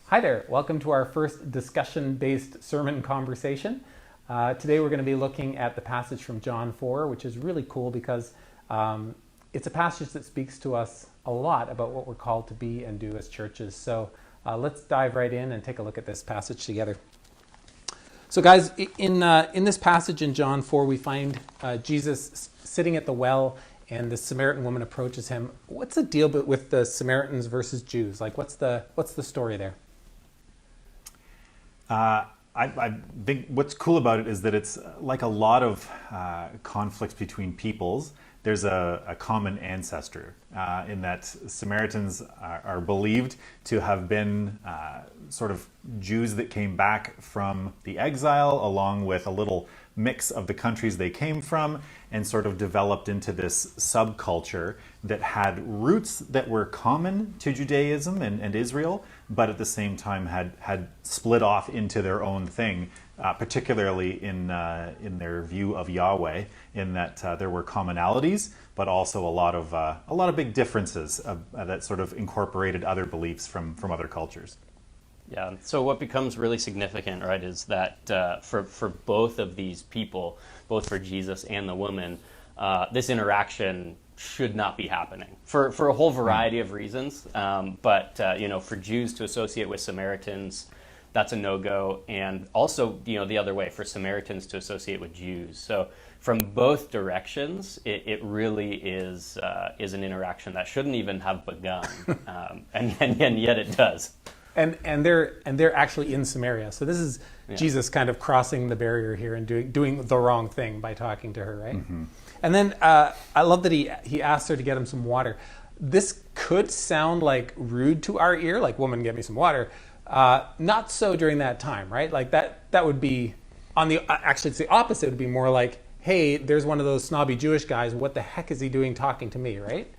Hi there, welcome to our first discussion-based sermon conversation. Today we're going to be looking at the passage from John 4, which is really cool because it's a passage that speaks to us a lot about what we're called to be and do as churches. So let's dive right in and take a look at this passage together. So guys, in this passage in John 4, we find Jesus sitting at the well, and the Samaritan woman approaches him. What's the deal with the Samaritans versus Jews? Like, what's the story there? I think what's cool about it is that it's like a lot of conflicts between peoples. There's a common ancestor in that Samaritans are believed to have been sort of Jews that came back from the exile, along with a little mix of the countries they came from, and sort of developed into this subculture that had roots that were common to Judaism and Israel, but at the same time had split off into their own thing, particularly in their view of Yahweh, in that there were commonalities, but also a lot of big differences that sort of incorporated other beliefs from other cultures. Yeah, so what becomes really significant, right, is that for both of these people, both for Jesus and the woman, this interaction should not be happening for a whole variety of reasons. But for Jews to associate with Samaritans, that's a no-go, and also the other way, for Samaritans to associate with Jews. So from both directions, it really is an interaction that shouldn't even have begun, and yet it does. And they're actually in Samaria. So this is Jesus kind of crossing the barrier here and doing the wrong thing by talking to her, right? Mm-hmm. And then I love that he asked her to get him some water. This could sound like rude to our ear, like, woman, get me some water. Not so during that time, right? Like that would be actually it's the opposite. It would be more like, hey, there's one of those snobby Jewish guys. What the heck is he doing talking to me, right?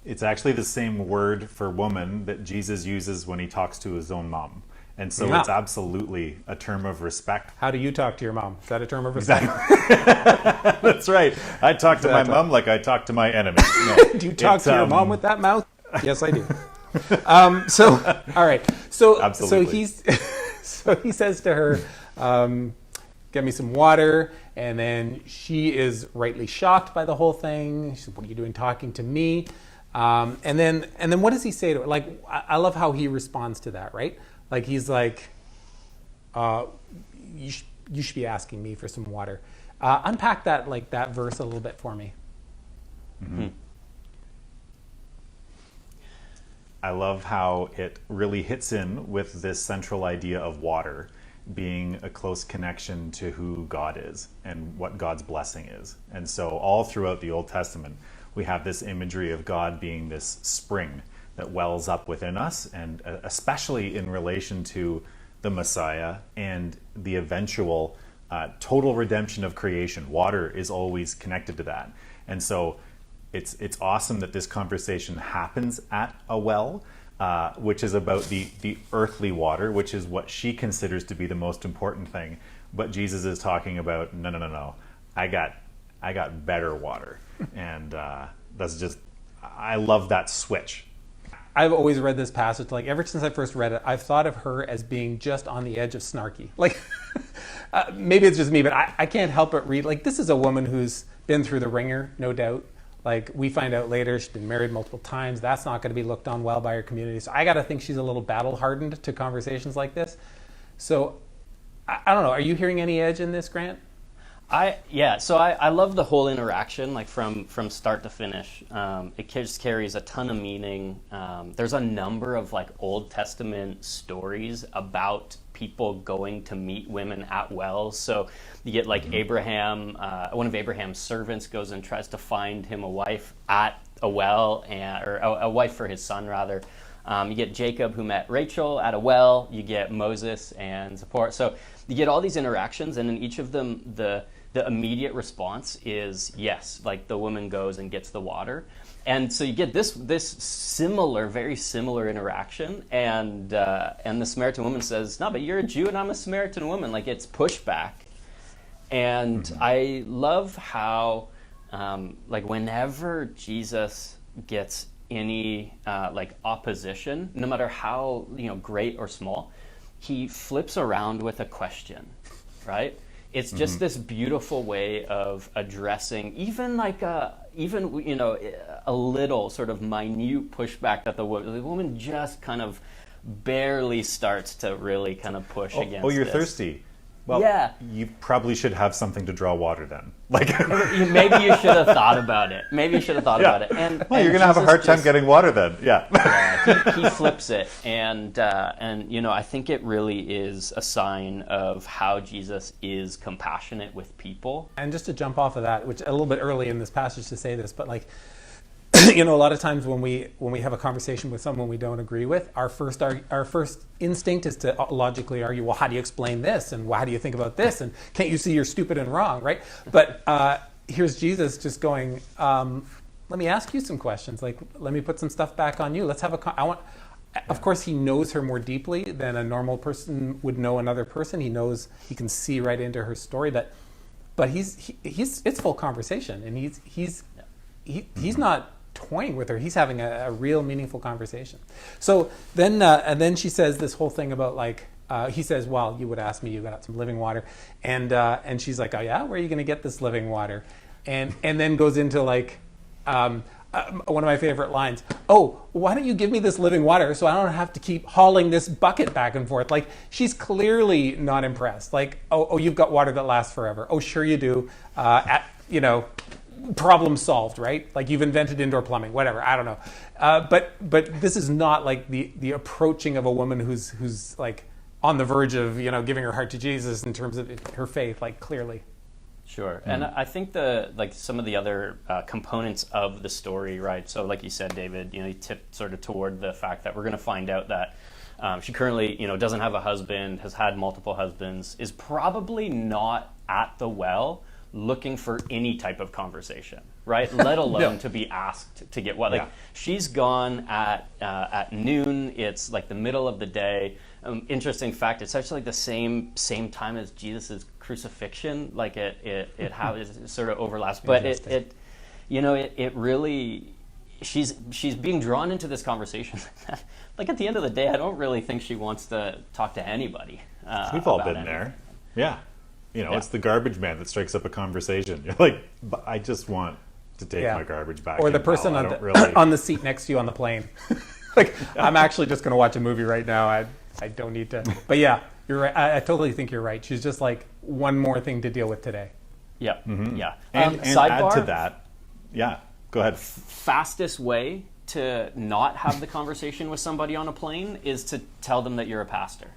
It's actually the same word for woman that Jesus uses when he talks to his own mom. And so It's absolutely a term of respect. How do you talk to your mom? Is that a term of respect? Exactly. That's right. I talk to my mom like I talk to my enemy. No, do you talk to your mom with that mouth? Yes, I do. All right. Absolutely. So he says to her, get me some water. And then she is rightly shocked by the whole thing. She said, what are you doing talking to me? And then what does he say to her? Like, I love how he responds to that, right? Like, he's like, you should be asking me for some water. Unpack that verse a little bit for me. Mm-hmm. I love how it really hits in with this central idea of water being a close connection to who God is and what God's blessing is. And so all throughout the Old Testament, we have this imagery of God being this spring that wells up within us, and especially in relation to the Messiah and the eventual total redemption of creation. Water is always connected to that. And so it's awesome that this conversation happens at a well, which is about the earthly water, which is what she considers to be the most important thing. But Jesus is talking about, no. I got better water. And that's just, I love that switch. I've always read this passage, like, ever since I first read it, I've thought of her as being just on the edge of snarky. Like, maybe it's just me, but I can't help but read, like, this is a woman who's been through the ringer, no doubt. Like, we find out later she's been married multiple times. That's not going to be looked on well by her community. So I got to think she's a little battle-hardened to conversations like this. So, I don't know. Are you hearing any edge in this, Grant? So I love the whole interaction, like from start to finish. It just carries a ton of meaning. There's a number of like Old Testament stories about people going to meet women at wells. So you get like Abraham, one of Abraham's servants goes and tries to find him a wife at a well, or a wife for his son rather. You get Jacob, who met Rachel at a well. You get Moses and Zipporah. So you get all these interactions, and in each of them, the immediate response is yes, like the woman goes and gets the water. And so you get this very similar interaction, and the Samaritan woman says, no, but you're a Jew and I'm a Samaritan woman. Like, it's pushback. And I love how, like, whenever Jesus gets any like opposition, no matter how great or small, he flips around with a question, right? It's just this beautiful way of addressing even like a little sort of minute pushback that the woman just kind of barely starts to really kind of push against. Oh, you're this. thirsty. Well, Yeah. you probably should have something to draw water then. Like, Maybe you should have thought about it. Maybe you should have thought about it. And well, you're gonna have a hard time getting water then. Yeah. he flips it, and I think it really is a sign of how Jesus is compassionate with people. And just to jump off of that, which a little bit early in this passage to say this, but like, a lot of times when we have a conversation with someone we don't agree with, our first instinct is to logically argue, well, how do you explain this, and how do you think about this, and can't you see you're stupid and wrong, right? But here's Jesus just going, let me ask you some questions, like let me put some stuff back on you. Let's have of course, he knows her more deeply than a normal person would know another person. He can see right into her story, but it's full conversation, and he's not toying with her. He's having a real meaningful conversation. So then and then she says this whole thing about like he says, well, you would ask me, you got some living water, and she's like, oh yeah, where are you going to get this living water? And then goes into like one of my favorite lines, oh, why don't you give me this living water so I don't have to keep hauling this bucket back and forth? Like, she's clearly not impressed. Like, oh, you've got water that lasts forever. Oh, sure you do. Problem solved, right? Like, you've invented indoor plumbing, whatever. I don't know. But this is not like the approaching of a woman who's like on the verge of giving her heart to Jesus in terms of her faith, like clearly. Sure, and I think some of the other components of the story, right? So, like you said, David, you tipped sort of toward the fact that we're going to find out that she currently, doesn't have a husband, has had multiple husbands, is probably not at the well looking for any type of conversation, right? Let alone to be asked to get what. Like, she's gone at noon. It's like the middle of the day. Interesting fact, it's actually like the same time as Jesus's crucifixion. Like it sort of overlaps, but it really, she's being drawn into this conversation. Like, at the end of the day, I don't really think she wants to talk to anybody. We've all been there. Yeah. It's the garbage man that strikes up a conversation. You're like, but I just want to take my garbage back. Or the person on the seat next to you on the plane. Like, I'm actually just going to watch a movie right now. I don't need to. But yeah, you're right. I totally think you're right. She's just like one more thing to deal with today. Yeah. Mm-hmm. Yeah. And add to that. Yeah. Go ahead. Fastest way to not have the conversation with somebody on a plane is to tell them that you're a pastor.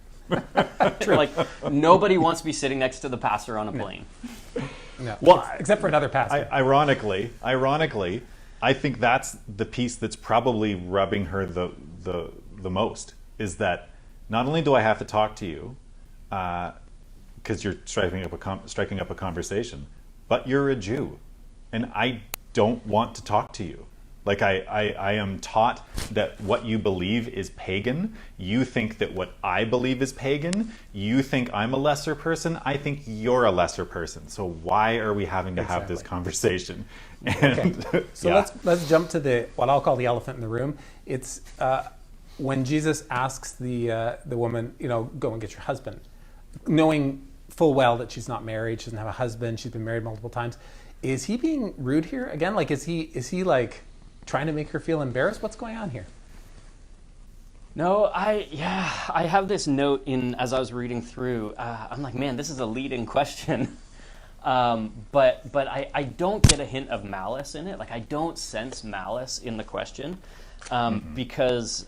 True. Like, nobody wants to be sitting next to the pastor on a plane. No. Well, except for another pastor. Ironically, I think that's the piece that's probably rubbing her the most, is that not only do I have to talk to you because you're striking up a conversation, but you're a Jew, and I don't want to talk to you. Like, I am taught that what you believe is pagan. You think that what I believe is pagan. You think I'm a lesser person. I think you're a lesser person. So why are we having to have this conversation? And, okay. So let's jump to what I'll call the elephant in the room. It's when Jesus asks the woman, go and get your husband, knowing full well that she's not married, she doesn't have a husband, she's been married multiple times. Is he being rude here again? Like, is he like trying to make her feel embarrassed? What's going on here? No, I have this note as I was reading through. I'm like, man, this is a leading question, but I don't get a hint of malice in it. Like, I don't sense malice in the question, because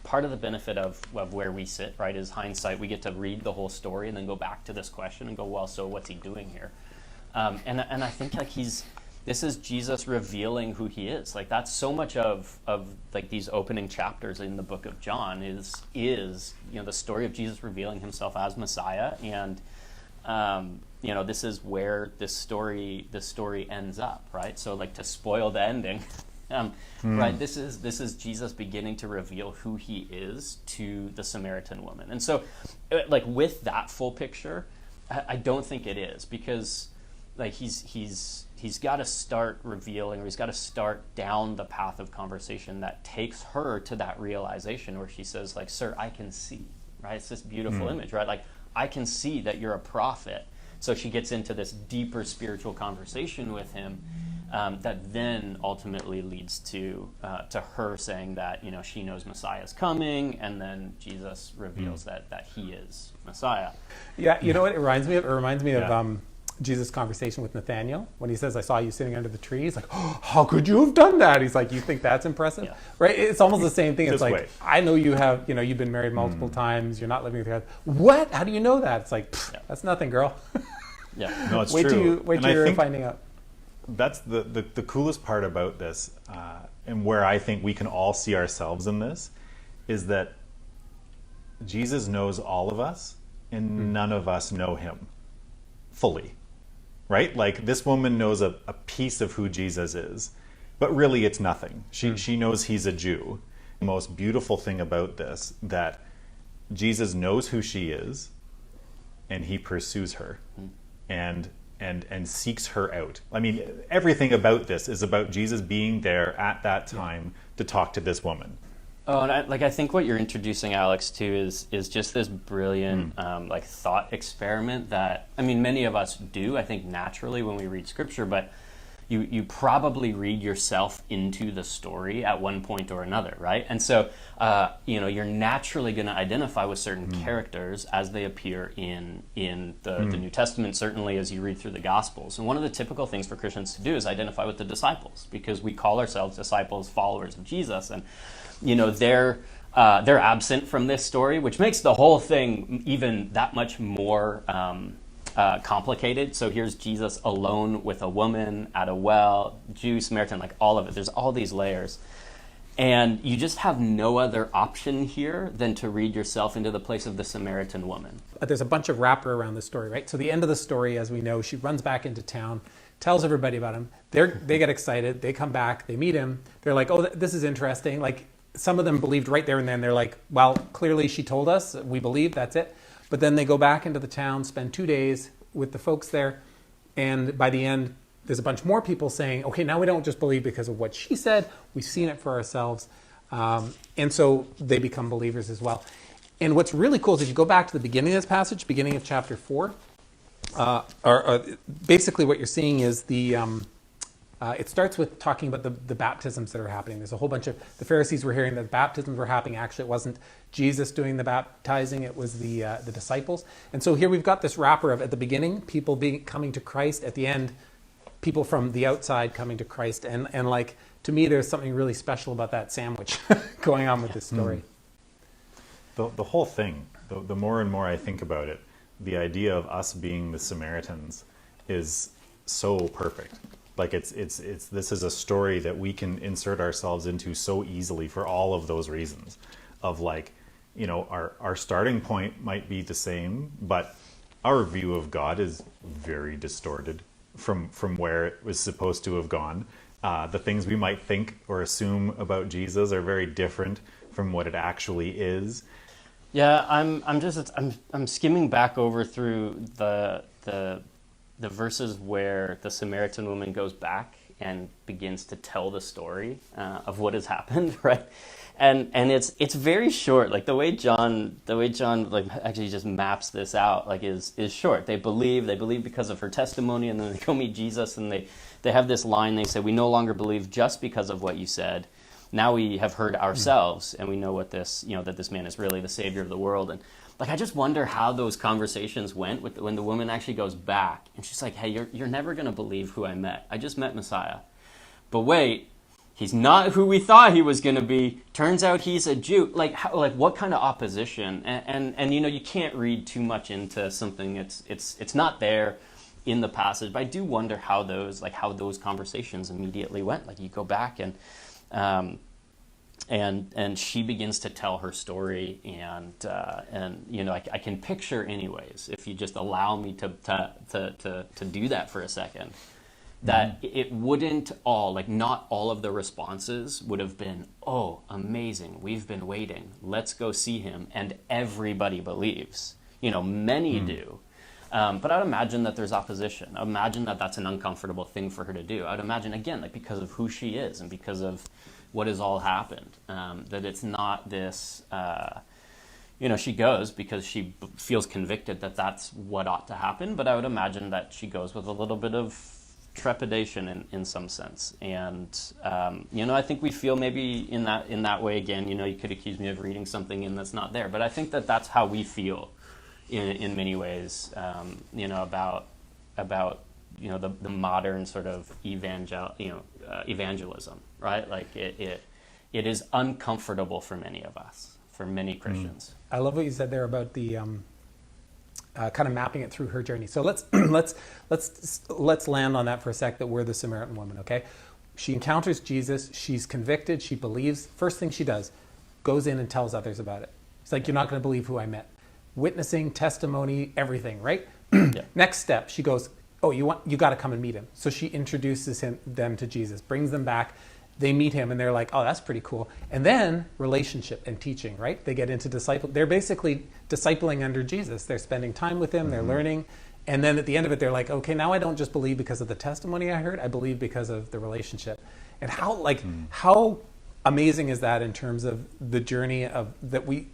part of the benefit of where we sit, right, is hindsight. We get to read the whole story and then go back to this question and go, well, so what's he doing here? And I think like this is Jesus revealing who he is. Like, that's so much of like these opening chapters in the book of John is the story of Jesus revealing himself as Messiah, and this is where this story ends up, right? So, like, to spoil the ending, right? This is Jesus beginning to reveal who he is to the Samaritan woman, and so, like, with that full picture, I don't think it is, because like he's got to start revealing, or he's got to start down the path of conversation that takes her to that realization where she says, like, sir, I can see, right? It's this beautiful image, right? Like, I can see that you're a prophet. So she gets into this deeper spiritual conversation with him, that then ultimately leads to her saying that, you know, she knows Messiah is coming, and then Jesus reveals that he is Messiah. Yeah, you know what it reminds me of? It reminds me Yeah. of Jesus' conversation with Nathaniel when he says, I saw you sitting under the tree. He's like, oh, how could you have done that? He's like, you think that's impressive? Yeah. Right? It's almost the same thing. It's Just like, wait. I know you have, you know, you've been married multiple times. You're not living with your husband. What? How do you know that? It's like, Yeah. that's nothing, girl. Yeah. No, it's wait true. till And I you're think finding out. that's the coolest part about this, and where I think we can all see ourselves in this, is that Jesus knows all of us, and none of us know him fully, right? Like, this woman knows a piece of who Jesus is, but really it's nothing. She knows he's a Jew. The most beautiful thing about this, that Jesus knows who she is, and he pursues her and seeks her out. I mean, everything about this is about Jesus being there at that time to talk to this woman. Oh, and I think what you're introducing, Alex, to is just this brilliant like thought experiment that, I mean, many of us do, I think, naturally when we read Scripture, but you probably read yourself into the story at one point or another, right? And so, you know, you're naturally going to identify with certain characters as they appear in the New Testament, certainly as you read through the Gospels. And one of the typical things for Christians to do is identify with the disciples, because we call ourselves disciples, followers of Jesus, and you know, they're absent from this story, which makes the whole thing even that much more complicated. So here's Jesus alone with a woman at a well, Jew, Samaritan, like all of it. There's all these layers. And you just have no other option here than to read yourself into the place of the Samaritan woman. There's a bunch of wrapper around the story, right? So the end of the story, as we know, she runs back into town, tells everybody about him. They get excited. They come back. They meet him. They're like, oh, this is interesting. Like, some of them believed right there and then. They're like, well, clearly she told us. We believe. That's it. But then they go back into the town, spend 2 days with the folks there. And by the end, there's a bunch more people saying, okay, now we don't just believe because of what she said. We've seen it for ourselves. And so they become believers as well. And what's really cool is if you go back to the beginning of this passage, beginning of chapter 4, basically what you're seeing is it starts with talking about the baptisms that are happening. There's a whole bunch of, the Pharisees were hearing that baptisms were happening. Actually, it wasn't Jesus doing the baptizing, it was the disciples. And so here we've got this wrapper of, at the beginning, people coming to Christ. At the end, people from the outside coming to Christ. And like, to me, there's something really special about that sandwich going on with this story. The whole thing, the more and more I think about it, the idea of us being the Samaritans is so perfect. Like, this is a story that we can insert ourselves into so easily for all of those reasons. Of, like, you know, our starting point might be the same, but our view of God is very distorted from where it was supposed to have gone. The things we might think or assume about Jesus are very different from what it actually is. Yeah, I'm skimming back over through the verses where the Samaritan woman goes back and begins to tell the story of what has happened, right? And it's very short. Like, the way John like actually just maps this out, like, is short. They believe because of her testimony, and then they go meet Jesus, and they have this line. They say, "We no longer believe just because of what you said. Now we have heard ourselves, and we know what this, you know, that this man is really the Savior of the world." And like, I just wonder how those conversations went when the woman actually goes back and she's like, "Hey, you're never gonna believe who I met. I just met Messiah. But wait, he's not who we thought he was gonna be. Turns out he's a Jew." Like, what kind of opposition? And you know, you can't read too much into something. It's not there in the passage. But I do wonder how those conversations immediately went. Like, you go back and she begins to tell her story, and you know, I can picture, anyways, if you just allow me to do that for a second, that it wouldn't all, like, not all of the responses would have been, "Oh, amazing, we've been waiting, let's go see him," and everybody believes. You know, many do. But I would imagine that there's opposition. I would imagine that that's an uncomfortable thing for her to do. I would imagine, again, like because of who she is and because of what has all happened, that it's not this, she goes because she feels convicted that that's what ought to happen. But I would imagine that she goes with a little bit of trepidation in some sense. And, I think we feel maybe in that way again, you could accuse me of reading something in that's not there. But I think that that's how we feel in many ways, about the modern sort of evangelism, right? Like it is uncomfortable for many of us, for many Christians. I love what you said there about the kind of mapping it through her journey. So let's land on that for a sec, that we're the Samaritan woman, okay? She encounters Jesus, she's convicted, she believes. First thing she does, goes in and tells others about it. It's like, you're not going to believe who I met. Witnessing, testimony, everything, right? Yeah. Next step, she goes, oh, you got to come and meet him. So she introduces them to Jesus, brings them back. They meet him and they're like, oh, that's pretty cool. And then relationship and teaching, right? They get into disciple. They're basically discipling under Jesus. They're spending time with him. They're learning. And then at the end of it, they're like, okay, now I don't just believe because of the testimony I heard. I believe because of the relationship. And how amazing is that in terms of the journey of that we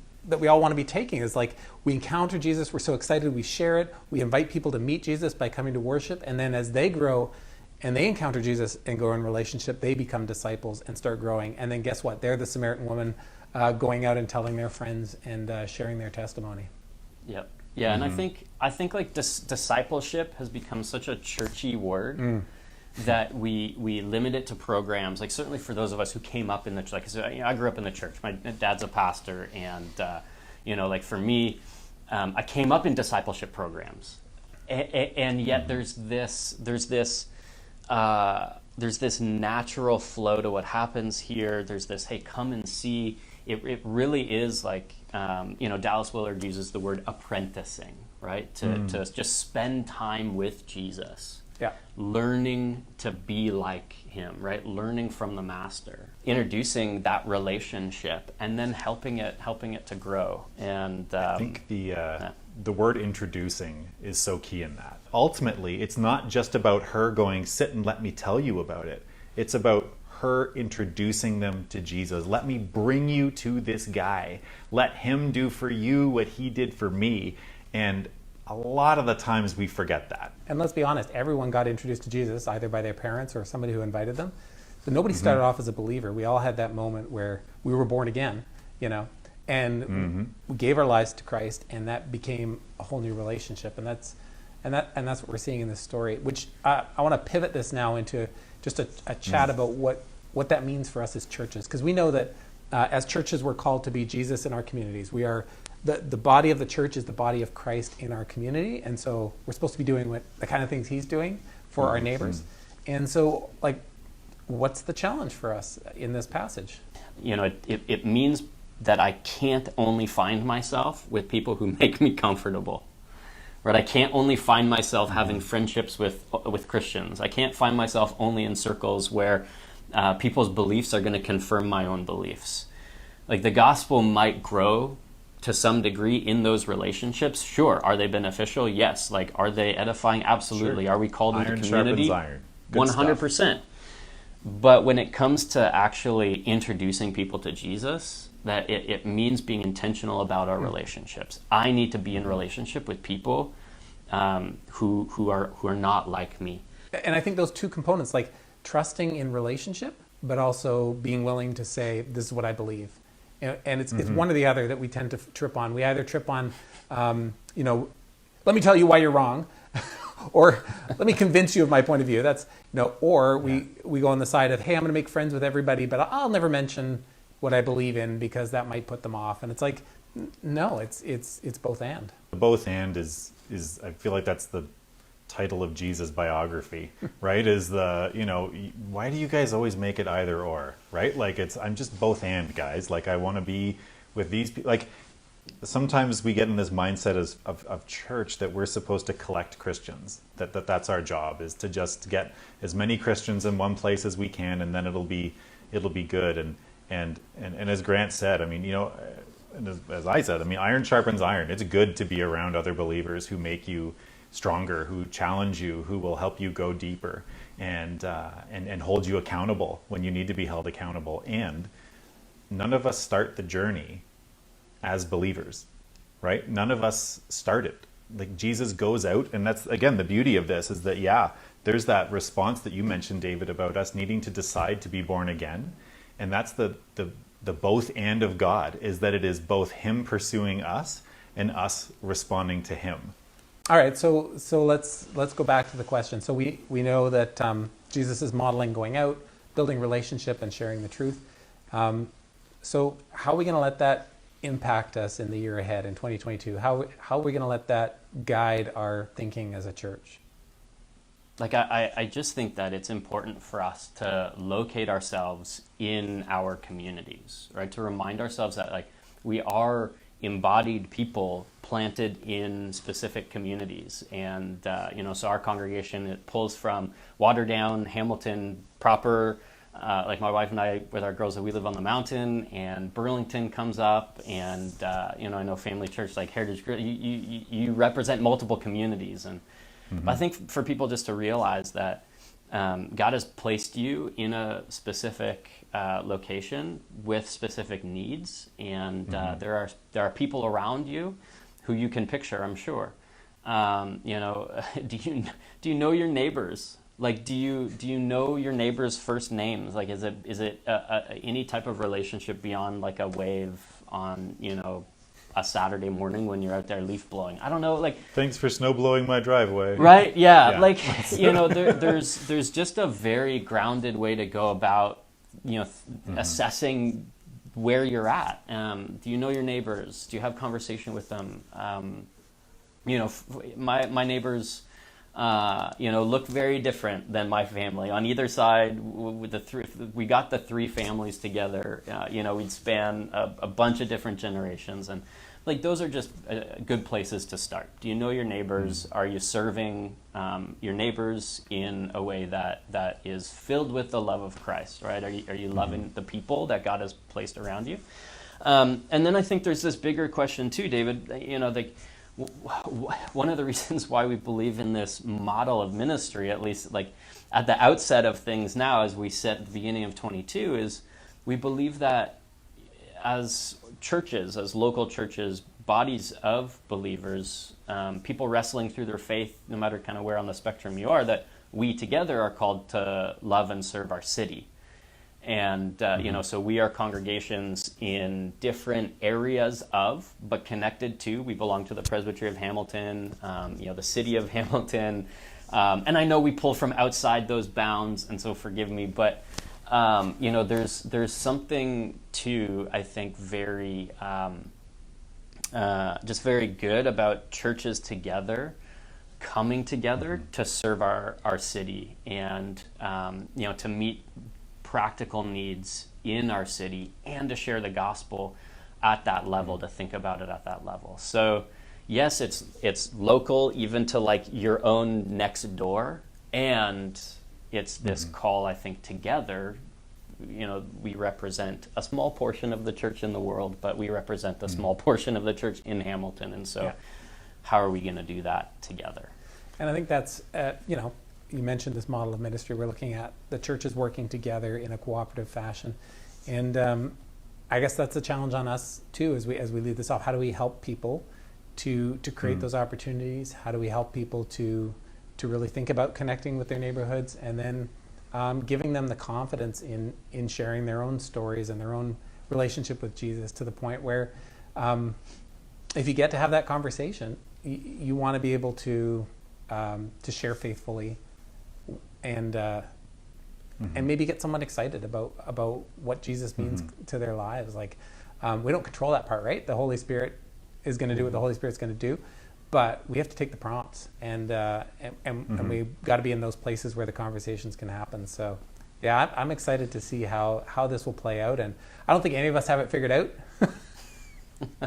all want to be taking? Is like, we encounter Jesus. We're so excited. We share it. We invite people to meet Jesus by coming to worship. And then as they grow, and they encounter Jesus and grow in relationship, they become disciples and start growing. And then guess what? They're the Samaritan woman going out and telling their friends and sharing their testimony. Yep. Yeah, and I think like discipleship has become such a churchy word that we limit it to programs. Like certainly for those of us who came up in the church, like I grew up in the church. My dad's a pastor, and like for me, I came up in discipleship programs, and yet there's this natural flow to what happens here. There's this, hey, come and see. It really is like, Dallas Willard uses the word apprenticing, right? To just spend time with Jesus. Yeah. Learning to be like him, right? Learning from the master. Introducing that relationship and then helping it to grow. And I think the word introducing is so key in that. Ultimately, it's not just about her going, sit and let me tell you about it. It's about her introducing them to Jesus. Let me bring you to this guy. Let him do for you what he did for me. And a lot of the times we forget that. And let's be honest, everyone got introduced to Jesus either by their parents or somebody who invited them. So nobody started off as a believer. We all had that moment where we were born again, and we gave our lives to Christ, and that became a whole new relationship. And that's what we're seeing in this story, which I want to pivot this now into just a chat about what that means for us as churches. Because we know that as churches, we're called to be Jesus in our communities. We are the body of the church is the body of Christ in our community. And so we're supposed to be doing the kind of things he's doing for our neighbors. And so, what's the challenge for us in this passage? It means that I can't only find myself with people who make me comfortable. Right? I can't only find myself having friendships with Christians. I can't find myself only in circles where people's beliefs are going to confirm my own beliefs. Like the gospel might grow to some degree in those relationships. Sure. Are they beneficial? Yes. Like, are they edifying? Absolutely. Sure. Are we called into community? Iron sharpens iron. 100%. But when it comes to actually introducing people to Jesus, that it means being intentional about our relationships. I need to be in relationship with people who are not like me. And I think those two components, like trusting in relationship, but also being willing to say, this is what I believe. And it's one or the other that we tend to trip on. We either trip on, let me tell you why you're wrong, or let me convince you of my point of view. That's, or we go on the side of, hey, I'm going to make friends with everybody, but I'll never mention what I believe in because that might put them off. And it's like, no, it's both and. Both and is I feel like that's the title of Jesus' biography, right? Is why do you guys always make it either or, right? Like I'm just both and, guys. Like I want to be with these people. Like sometimes we get in this mindset of church that we're supposed to collect Christians, that's our job, is to just get as many Christians in one place as we can, and then it'll be good. And as Grant said, I mean, and as I said, I mean, iron sharpens iron. It's good to be around other believers who make you stronger, who challenge you, who will help you go deeper, and hold you accountable when you need to be held accountable. And none of us start the journey as believers, right? None of us start it. Like, Jesus goes out, and that's, again, the beauty of this is that, yeah, there's that response that you mentioned, David, about us needing to decide to be born again. And that's the both and of God, is that it is both him pursuing us and us responding to him. All right, so let's go back to the question. So we know that Jesus is modeling going out, building relationship, and sharing the truth. So how are we going to let that impact us in the year ahead in 2022? How are we going to let that guide our thinking as a church? Like, I just think that it's important for us to locate ourselves in our communities, right? To remind ourselves that, like, we are embodied people planted in specific communities. And, so our congregation, it pulls from Waterdown, Hamilton proper, like my wife and I, with our girls, we live on the mountain, and Burlington comes up, and, I know Family Church, like Heritage, you represent multiple communities. And I think for people just to realize that God has placed you in a specific location with specific needs, and there are people around you who you can picture, I'm sure. Do you know your neighbors? Like, do you know your neighbors' first names? Like, is it any type of relationship beyond like a wave on a Saturday morning when you're out there leaf blowing? I don't know, like, Thanks for snow blowing my driveway. right? Yeah. Like, there's just a very grounded way to go about assessing where you're at. Do you know your neighbors? Do you have conversation with them? My neighbors look very different than my family. On either side, we got the three families together. We'd span a bunch of different generations, and like, those are just good places to start. Do you know your neighbors? Are you serving your neighbors in a way that is filled with the love of Christ? Right? Are you loving the people that God has placed around you? And then I think there's this bigger question too, David. One of the reasons why we believe in this model of ministry, at least like at the outset of things now, as we said at the beginning of 22, is we believe that as churches, as local churches, bodies of believers, people wrestling through their faith, no matter kind of where on the spectrum you are, that we together are called to love and serve our city. And, so we are congregations in different areas of, but connected to, we belong to the Presbytery of Hamilton, the city of Hamilton. And I know we pull from outside those bounds, and so forgive me, but, there's something to, I think, very, just very good about churches together, coming together to serve our city and, to meet practical needs in our city, and to share the gospel at that level, to think about it at that level. So yes, it's local, even to like your own next door, and it's this call, I think, together. We represent a small portion of the church in the world, but we represent a small portion of the church in Hamilton, and so how are we going to do that together? And I think that's you mentioned this model of ministry. We're looking at the churches working together in a cooperative fashion, and I guess that's a challenge on us too as we lead this off. How do we help people to create those opportunities? How do we help people to really think about connecting with their neighborhoods, and then giving them the confidence in sharing their own stories and their own relationship with Jesus, to the point where if you get to have that conversation, you want to be able to share faithfully, and maybe get someone excited about what Jesus means to their lives. Like, we don't control that part, right? The Holy Spirit is going to do what the Holy Spirit's going to do, but we have to take the prompts, and we've got to be in those places where the conversations can happen. So yeah, I'm excited to see how this will play out, and I don't think any of us have it figured out.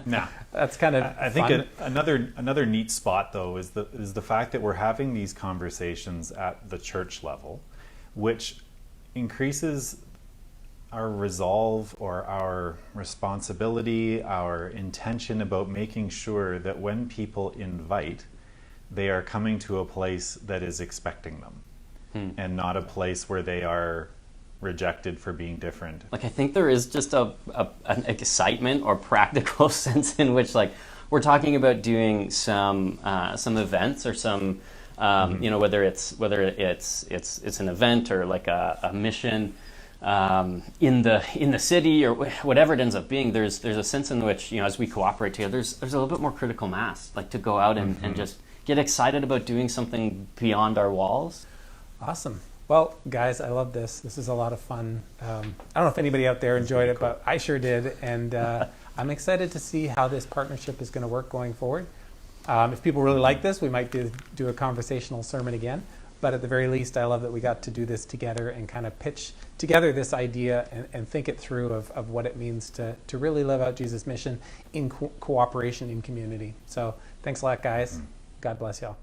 No, that's kind of I think another neat spot though is the fact that we're having these conversations at the church level, which increases our resolve or our responsibility, our intention about making sure that when people invite, they are coming to a place that is expecting them, and not a place where they are rejected for being different. Like, I think there is just an excitement or practical sense in which, like, we're talking about doing some events or some you know, whether it's an event or like a mission in the city or whatever it ends up being. There's a sense in which, you know, as we cooperate together, there's a little bit more critical mass, like to go out and just get excited about doing something beyond our walls. Awesome. Well, guys, I love this. This is a lot of fun. I don't know if anybody out there enjoyed it, but I sure did. And I'm excited to see how this partnership is going to work going forward. If people really like this, we might do a conversational sermon again. But at the very least, I love that we got to do this together and kind of pitch together this idea and think it through of what it means to really live out Jesus' mission in cooperation in community. So thanks a lot, guys. God bless y'all.